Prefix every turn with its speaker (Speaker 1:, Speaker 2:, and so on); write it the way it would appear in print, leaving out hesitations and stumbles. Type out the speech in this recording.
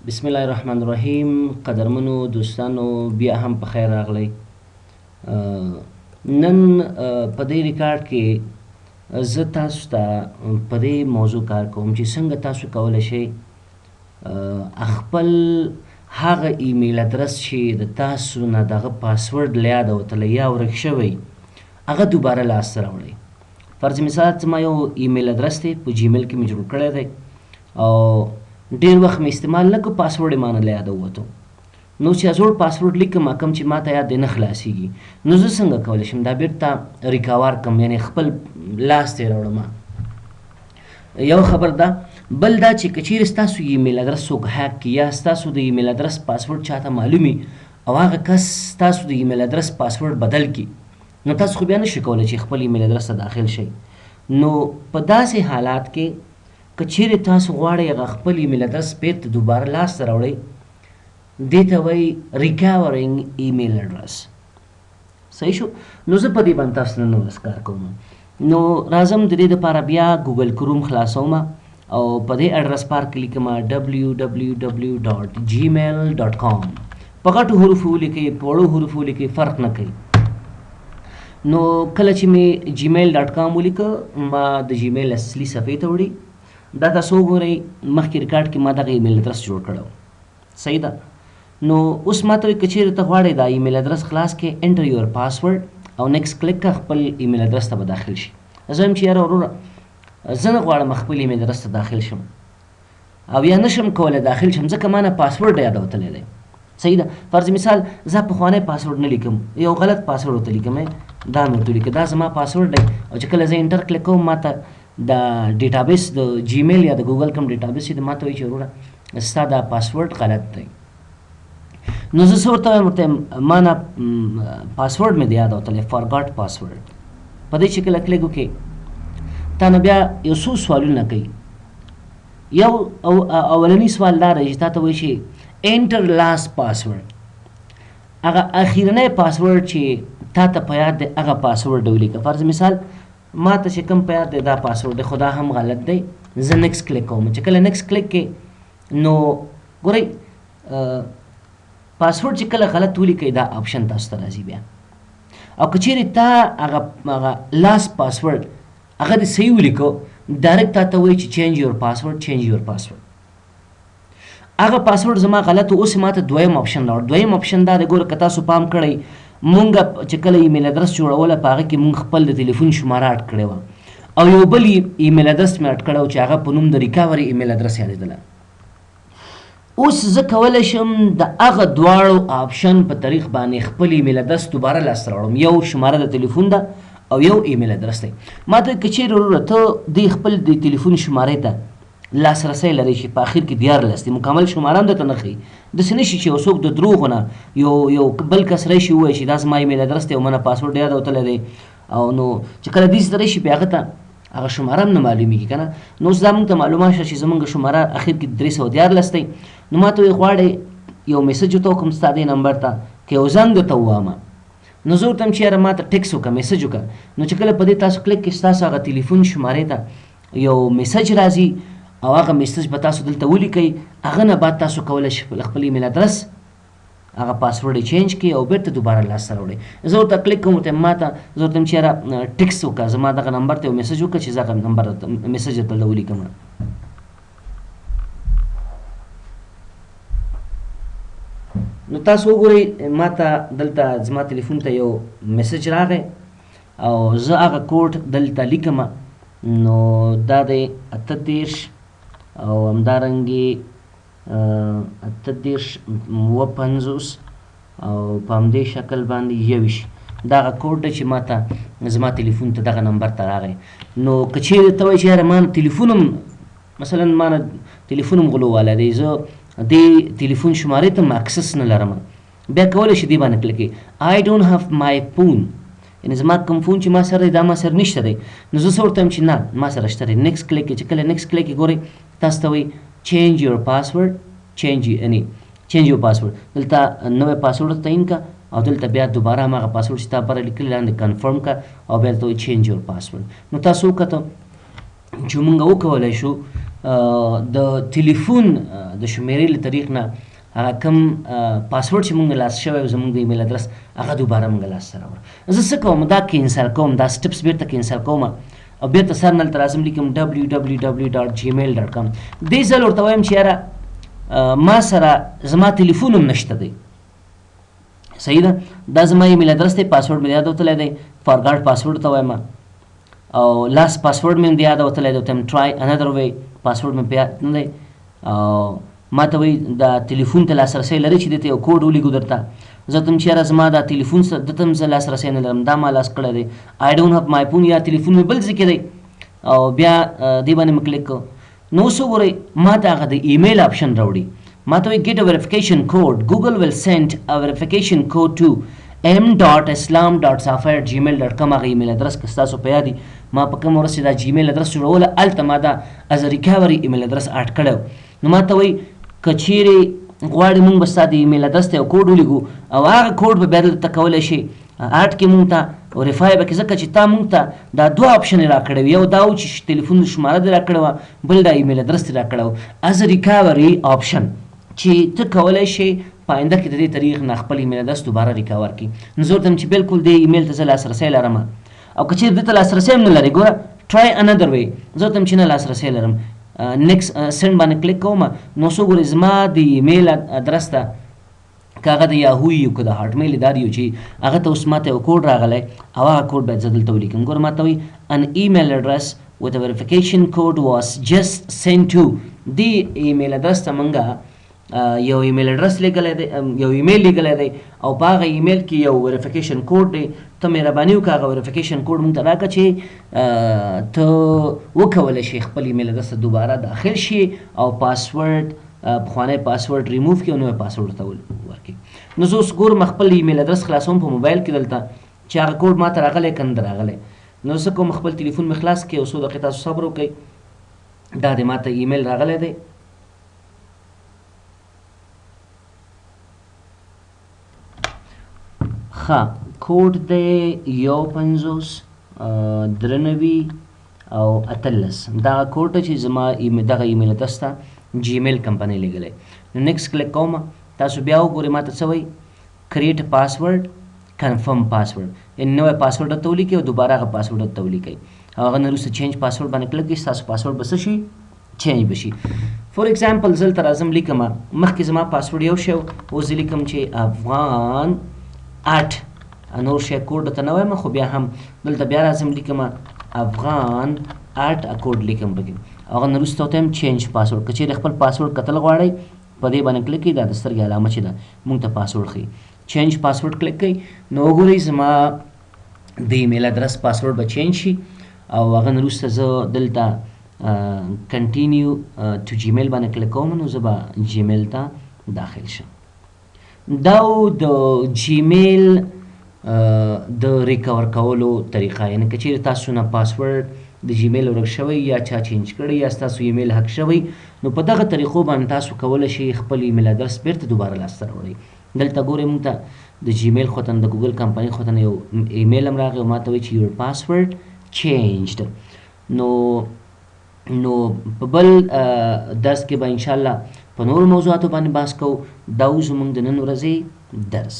Speaker 1: بسم الله الرحمن الرحیم. قدرمنو دوستانو، بیا هم په خیر راغلی. نن په دې ریکارډ کې زه تاسو ته په دې موضوع کار کوم چې څنګه تاسو کولی شئ خپل هغه ایمیل ادرس چې د تاسو نه دغه پاسورډ له یاده وتلی یا ورک شوی هغه دوباره لاسته راوړئ. فرض مثال زما یو ایمیل ادرس دی، په جیمیل کې مې جوړ کړی دی او ډېر وخت مې استعمال نه کړو، پاسورډ یې مانه له یاده ووتو. نو چې زوړ پاسورډ لیکم کوم چې ماته یاد دی نه خلاصېږي، نو زه څنګه کولی شم دا بیرته ریکاور کړم، یعنې خپل لاس ته یې راوړم. یو خبر ده. بل دا چې که چیرې ستاسو ایمیل ادرس څوک هیک کړي یا ستاسو د ایمیل ادرس پاسورډ چاته معلوم وي او هغه کس ستاسو د ایمیل ادرس پاسورډ بدل کړي، نو تاسو خو بیا نشئ کولی چې خپل ایمیل ادرس ته داخل شئ. نو په داسې حالات کې که چیرې تاسو غواړئ هغه خپل ایمیل ادرس بیرته دوباره لاسته راوړئ، دې ته وایي ریکاورینګ ایمیل ادرس. صحیح شو؟ نو زه په دې باندې تاسو نن ورځ کار کوم. نو راځم د دې دپاره بیا ګوګل کروم خلاصوم او په دې اډرس بار کې لیکم www.gmail.com. په غټو حروفو ولیکئ، په وړو حروفو ولیکئ، فرق نه کوي. نو کله چې مې gmail.com ولیکه، ما د جیمیل اصلي صفحې ته وړي. دا تاسو وګورئ، مخکې ریکارډ کې ما دغه ایمیل ادرس جوړ کړی. صحیح ده. نو اوس ما ته وایي که چیرې ته غواړئ دا ایمیل ادرس خلاص کړې، انټر یور پاسورډ او نیکسټ کلیک کړه، خپل ایمیل ادرس ته به داخل شي. زه وایم چې یاره وروره زه نه غواړم خپل ایمیل ادرس ته داخل شم او یا نشم کولی داخل شم ځکه ما نه پاسورډ یاده وتلی دی. صحیح ده. فرض مثال زه پخوانی پاسورډ نه لیکم، یو غلط پاسورډ ورته لیکم، دا مې ورته ولیکه، دا زما پاسورډ دی او چې کله زه انټر کلیک کوم ما ته د ډیټابیس د جیمیل یا د ګوګل کوم ډیټابیس چې ما ته وایي چې وروره ستا دا پاسورډ غلط دی. نو زه څه ورته وایم؟ ورته ما نه پاسورډ مې د یاده وتلی، فارګاټ پاسورډ. په دې چې کله کلیک وکړې تا نه بیا یو څو سوالونه کوي. یو اولنی سوال دا دی چې تا ته وایي چې انټر لاست پاسورډ، هغه اخیرنی پاسورډ چې تا ته په یاد دی هغه پاسورډ ولیکه. فرض مثال ما ته چې کوم په یاد دی دا پاسورډ دی خو دا هم غلط دی. زه نیکسټ کلیک کوم. چې کله نیکسټ کلیک کې نو ګورئ پاسورډ چې کله غلط ولیکئ دا آپشن تاسو ته راځي بیا. او که چیرې تا هغه لاست پاسورډ هغه دې صحیح ولیکو، ډایرکټ تا ته وایي چې چینج یور پاسورډ، چینج یور پاسورډ. هغه پاسورډ زما غلط و، اوس ما ته دویم آپشن راوړ. دویم آپشن دا دی، ګوره که تاسو پام کړئ مونږ چې کله ایمیل ادرس جوړوله په هغه کې مونږ خپل د تلیفون شماره اډ کړې وه او یو بل ایمیل ادرس مې اډ کړی و چې هغه په نوم د ریکاوري ایمیل ادرس یادېدله. اوس زه کولی شم د هغه دواړو آپشن په طریق باندې خپل ایمیل ادرس دوباره لاسته راوړم. یو شماره د تلیفون ده او یو ایمیل ادرس دی. ما ته که چیرې وروره ته دې خپل د تلیفون شمارې ته لاسرسی لري چې په اخر کې 14 دی، مکمل شماره هم درته نه ښیي. داسې نه شي چې یو څوک د دروغو نه یو بل کس راشي ووایي چې دا زما ایمیل ادرس دی او ما نه پاسورډ یاده وتلی دی، او نو چې کله دې ته راشي بیا هغه ته هغه شماره هم نه معلومیږي که نه. نو اوس دا موږ ته معلومه شوه چې زموږ شماره اخر کې 314 دی. نو ما ته وایي غواړئ یو میسج ورته وکړم ستا دې نمبر ته که یو زنګ درته ووایم. نو زه ورته وایم چې یاره ما ته ټکس وکړه، میسج وکړه. نو چې کله په دې تاسو کلیک کړئ ستاسو هغه تلیفون شمارې ته یو میسج راځي او هغه میسج به تاسو دلته ولیکئ. هغه نه بعد تاسو کولی شئ خپل ایمیل ادرس هغه پاسورډ یې چینج کړئ او بیرته دوباره لاسته راوړئ. زه ورته کلیک کوم، ورته ماته زه ورته وایم چې یاره ټکس وکړه، زما دغه نمبر ته یو میسج وکړه چې زه هغه نمبر میسج درته ولیکم. نو تاسو وګورئ ما ته دلته زما تلیفون ته یو میسج راغی او زه هغه کوډ دلته لیکم. نو دا دی 38 او همدارنګې 38 او په همدې شکل باندې 21 دا هغه کوډ دی چې ما ته زما تلیفون ته دغه نمبر ته راغی. نو که چیرې ته وایي چې یاره ما نه تلیفون هم مثلا ما نه تلیفون هم غلو والی دی، زه دې تلیفون شمارې ته هم اکسس نه لرم، بیا کولی شي دې باندې کلیک کړي I don't have my phone، یعنې زما کوم فون چې ما سره دی دا ما سره نشته دی. نو زه څه ورته وایم چې نه ما سره شته دی. نیکسټ کلیک چې کله نیکسټ کلیک ګورئ تاسو ته وایي چینج یور پاسورډ، چینج یور پاسورډ. دلته نوی پاسورډ تعین کړه او دلته بیا دوباره هماغه پاسورډ چې تا بره لیکلي لاندې کنفرم کړه او بیا دلته وایي چینج یور پاسورډ. نو تاسو وکتو چې مونږ وکولی شو د ټلیفون د شمیرې له طریق نه هغه کوم پاسورډ چې مونږ لاس شوی و زمونږ د ایمیل ادرس هغه دوباره مونږ لاسته راوړه. زه څه کوم دا کینسل کوم، دا سټپس بیرته کینسل کوم او بیرته سر نه هلته راځم لیکم www.gmail.com. دې ځل ورته وایم چې یاره ما سره زما ټلیفون هم نشته دی، صحیح ده، دا زما ایمیل ادرس دی، پاسورډ مې یاد وتلی دی، فارګاډ پاسورډ ته وایم او لاس پاسورډ مې هم یاد وتلی دی، ورته یم ټرای انادر وی، پاسورډ مې په یاد نه دی او ما ته وایي دا ټلیفون ته لاسرسی لري چې دې ته یو کوډ ولیکو درته. زه ته یم چې یاره زما دا ټلیفون دته هم زه لاسرسی نه لرم، دا ما لاس کړی دی، آی ډونټ هف مای فون، یا ټلیفون مې بل ځای کې دی او بیا دې باندې مې کلیک کړو. نو اوس وګورئ ما ته هغه د ایمیل آپشن راوړي، ما ته وایي get a verification code, Google will send a verification code to m.islam.safar@gmail.com. هغه ایمیل ادرس که ستاسو په یاد ما په کوم ورځ چې دا جیمیل ادرس جوړوله هلته ما دا از ریکاوري ایمیل ادرس اډ کړی. نو ما ته وایي که چیرې غواړې مونږ به ستا د ایمیل ادرس ته یو کوډ ولیږو او هغه کوډ به بیا دلته کولی شي اډ کړي مونږ ته او ریفای به کړي، ځکه چې تا مونږ ته دا دوه آپشن یې راکړی وي، یو دا و چې ټلیفون شماره دې راکړې وه، بل دا ایمیل ادرس دې راکړی و. از ریکاوري آپشن چې ته کولی شي په آینده کې د دې طریق نه خپل ایمیل ادرس دوباره ریکاور کړي. نو زه ورته یم چې بالکل دې ایمیل ته زه لاسرسی لرم او که چېرې دې ته لاسرسی هم نه لرې، ګوره ټرای انادر وی، زه ورته یم چې نه لاسرسی لرم، نیکسټ سینډ باندې کلیک کوم. نو څو ګورې زما د ایمیل ادرس ته که هغه د یاهو یو که د هاټ میل ادارې یو چې هغه ته اوس ما ته یو کوډ راغلی او هغه کوډ باید زه دلته ولیکم. ګوره ما ته وایي an email address with a verification code was just sent to. دې ایمیل ادرس ته مونږه یو ایمیل ادرس لیږلی دی، یو ایمیل لیږلی دی او په هغه ایمیل کې یو ویریفیکیشن کوډ دی، ته مهرباني وکړه هغه ویریفیکیشن کوډ مونږ ته راکړه چې ته وکولی شي خپل ایمیل ادرس ته دوباره داخل شي او پاسورډ پخوانی پاسورډ ریموو کړي او نوی پاسورډ ورته ورکړي. نو زه اوس ګورم خپل ایمیل ادرس خلاصوم په موبایل کې دلته چې هغه کوډ ما ته راغلی که نه ده راغلی. نو څه کوم خپل ټلیفون مې خلاص کړي او څو دقیقې تاسو صبر وکړئ، دا دې ما ته ایمیل راغلی دی. ښه کوډ دی 150 او 18 دغه کوډ چې زما دغه ایمیل ادرس ته جیمیل کمپنۍ لیږلی. نو نیکسټ کلیک کوم، تاسو بیا وګورئ ما ته څه وایي کریټ پاسورډ کنفرم پاسورډ، یعنې نوی پاسورډ درته ولیکئ او دوباره هغه پاسورډ درته ولیکئ. هغه نه وروسته چینج پاسورډ باندې کلیک کړئ، ستاسو پاسورډ به څه شي چینج به شي. فور ایگزامپل زه دلته راځم لیکم مخکې زما پاسورډ یو شی و، اوس زه لیکم چې افغان 8 نور شی کوډ درته نه وایم، خو بیا هم دلته بیا راځم لیکم افغان 8 کوډ لیکم پکې، هغه نه وروسته ورته یم چینج پاسورډ. که چیرې خپل پاسورډ کتل غواړئ په دې باندې کلیک کړئ، دا د سترګې علامه چې ده مونږ ته پاسورډ ښیي، چینج پاسورډ کلیک کړئ. نو وګورئ زما د ایمیل ادرس پاسورډ به چینج شي او هغه نه وروسته زه دلته کنټینیو ټو جیمیل باندې کلیک کوم، نو زه به جیمیل ته داخل شم. دا د جیمیل د ریکور کولو طریقه، یعنې که چیرې تاسو نه پاسورډ د جیمیل ورک شوی یا چا چینج کړی یا ستاسو ایمیل هک شوی، نو په دغه طریقو باندې تاسو کولی شئ خپل ایمیل ادرس بیرته دوباره لاسته راوړئ. دلته ګورئ مونږ ته د جیمیل خواته د ګوګل کمپنۍ خواته یو ایمیل هم راغی او ما ته وایي چې یور پاسورډ چینجډ. نو په بل درس کې به انشاءالله په نورو موضوعاتو باندې بحث کوو. دا و زموږ د نن ورځې درس.